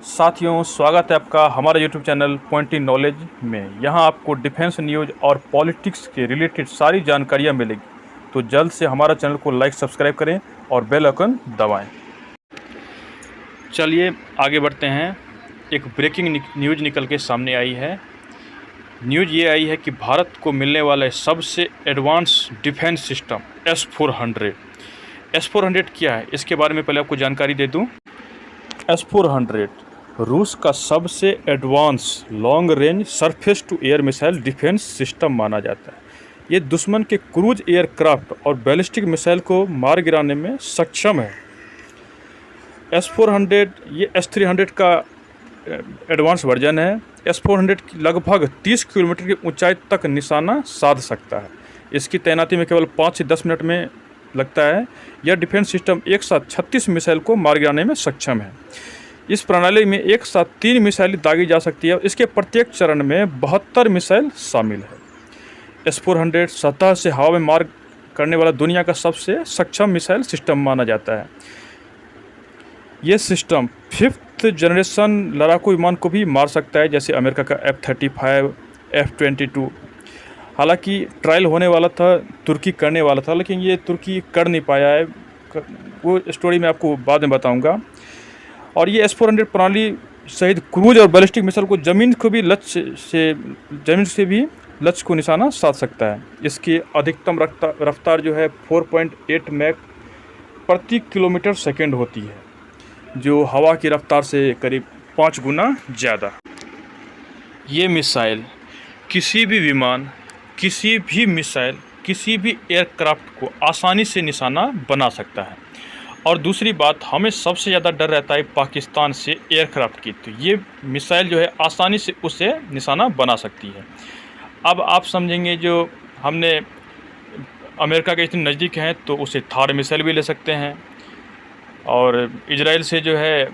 साथियों, स्वागत है आपका हमारे YouTube चैनल पॉइंटी नॉलेज में। यहाँ आपको डिफेंस न्यूज़ और पॉलिटिक्स के रिलेटेड सारी जानकारियाँ मिलेगी। तो जल्द से हमारा चैनल को लाइक सब्सक्राइब करें और बेल आइकन दबाएं। चलिए आगे बढ़ते हैं। एक ब्रेकिंग न्यूज़ निकल के सामने आई है। न्यूज़ ये आई है कि भारत को मिलने वाला सबसे advance defence system S-400। S-400 क्या है, इसके बारे में पहले आपको जानकारी दे दूँ। S-400 रूस का सबसे advance long range surface to air missile defence system माना जाता है। ये दुश्मन के क्रूज एयरक्राफ्ट और बैलिस्टिक मिसाइल को मार गिराने में सक्षम है। S-400 ये S-300 का एडवांस वर्जन है। S-400 लगभग 30 किलोमीटर की ऊंचाई तक निशाना साध सकता है। इसकी तैनाती में केवल 5 से 10 मिनट में लगता है। यह डिफेंस सिस्टम एक साथ 36 मिसाइल को मार गिराने में सक्षम है। इस प्रणाली में एक साथ 3 मिसाइल दागी जा सकती है। इसके प्रत्येक चरण में 72 मिसाइल शामिल है। S-400 सतह से हवा में मार करने वाला दुनिया का सबसे सक्षम मिसाइल सिस्टम माना जाता है। यह सिस्टम 5th जनरेशन लड़ाकू विमान को भी मार सकता है, जैसे अमेरिका का F-35, F-22। हालांकि ट्रायल होने वाला था, तुर्की करने वाला था, लेकिन ये तुर्की कर नहीं पाया है। वो स्टोरी मैं आपको बाद में बताऊंगा। और ये S-400 प्रणाली सहित क्रूज और बैलिस्टिक मिसाइल को ज़मीन से भी लक्ष्य को निशाना साध सकता है। इसकी अधिकतम रफ्तार जो है 4.8 मैक प्रति किलोमीटर सेकेंड होती है, जो हवा की रफ्तार से करीब 5 गुना ज़्यादा। ये मिसाइल किसी भी विमान, किसी भी मिसाइल, किसी भी एयरक्राफ्ट को आसानी से निशाना बना सकता है। और दूसरी बात, हमें सबसे ज़्यादा डर रहता है पाकिस्तान से एयरक्राफ्ट की, तो ये मिसाइल जो है आसानी से उसे निशाना बना सकती है। अब आप समझेंगे, जो हमने अमेरिका के इतने नज़दीक हैं तो उसे थार मिसाइल भी ले सकते हैं। और इजराइल से जो है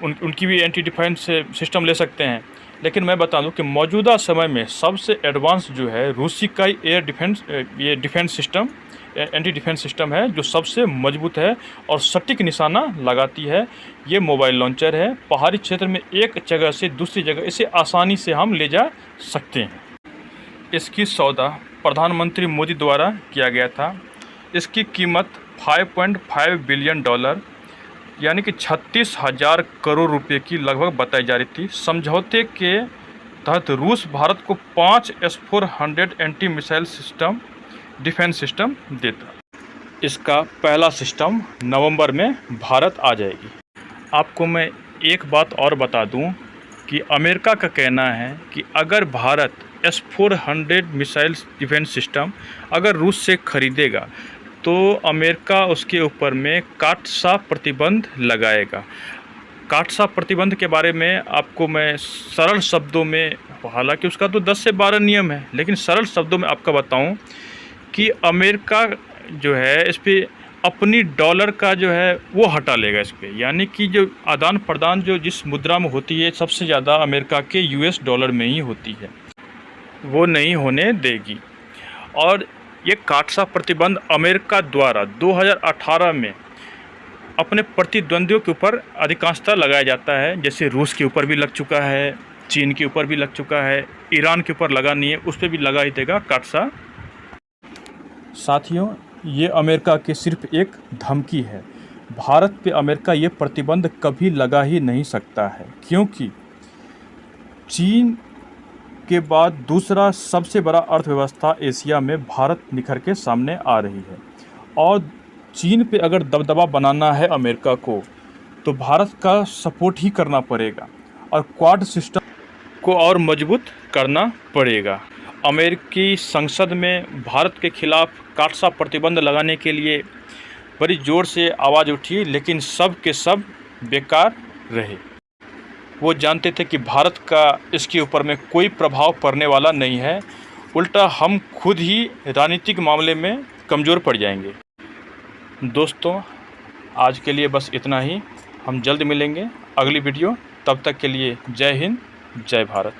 उनकी भी एंटी डिफेंस सिस्टम ले सकते हैं। लेकिन मैं बता दूं कि मौजूदा समय में सबसे एडवांस जो है रूसी का एयर डिफेंस, ये defence system, anti defence system है, जो सबसे मजबूत है और सटीक निशाना लगाती है। ये मोबाइल लॉन्चर है। पहाड़ी क्षेत्र में एक जगह से दूसरी जगह इसे आसानी से हम ले जा सकते हैं। इसकी सौदा प्रधानमंत्री मोदी द्वारा किया गया था। इसकी कीमत $5.5 बिलियन यानी कि 36,000 करोड़ रुपए की लगभग बताई जा रही थी। समझौते के तहत रूस भारत को 5 S-400 anti missile system defence system देता। इसका पहला सिस्टम नवंबर में भारत आ जाएगी। आपको मैं एक बात और बता दूं कि अमेरिका का कहना है कि अगर Bharat S-400 missile defence system अगर रूस से खरीदेगा तो अमेरिका उसके ऊपर में काटसा प्रतिबंध लगाएगा। काटसा प्रतिबंध के बारे में आपको मैं सरल शब्दों में, हालांकि उसका तो 10 से 12 नियम है, लेकिन सरल शब्दों में आपका बताऊं कि अमेरिका जो है इस पर अपनी डॉलर का जो है वो हटा लेगा इस पर। यानी कि जो आदान प्रदान जो जिस मुद्रा में होती है सबसे ज़्यादा अमेरिका के US डॉलर में ही होती है, वो नहीं होने देगी। और ये काटसा प्रतिबंध अमेरिका द्वारा 2018 में अपने प्रतिद्वंदियों के ऊपर अधिकांशतः लगाया जाता है। जैसे रूस के ऊपर भी लग चुका है, चीन के ऊपर भी लग चुका है, ईरान के ऊपर लगा नहीं है, उस पर भी लगा ही देगा काटसा। साथियों, ये अमेरिका की सिर्फ एक धमकी है। भारत पे अमेरिका ये प्रतिबंध कभी लगा ही नहीं सकता है, क्योंकि चीन के बाद दूसरा सबसे बड़ा अर्थव्यवस्था एशिया में भारत निखर के सामने आ रही है। और चीन पे अगर दबदबा बनाना है अमेरिका को, तो भारत का सपोर्ट ही करना पड़ेगा और क्वाड सिस्टम को और मजबूत करना पड़ेगा। अमेरिकी संसद में भारत के खिलाफ काटसा प्रतिबंध लगाने के लिए बड़ी ज़ोर से आवाज़ उठी, लेकिन सब के सब बेकार रहे। वो जानते थे कि भारत का इसके ऊपर में कोई प्रभाव पड़ने वाला नहीं है, उल्टा हम खुद ही राजनीतिक मामले में कमज़ोर पड़ जाएंगे। दोस्तों, आज के लिए बस इतना ही। हम जल्द मिलेंगे अगली वीडियो। तब तक के लिए जय हिंद, जय भारत।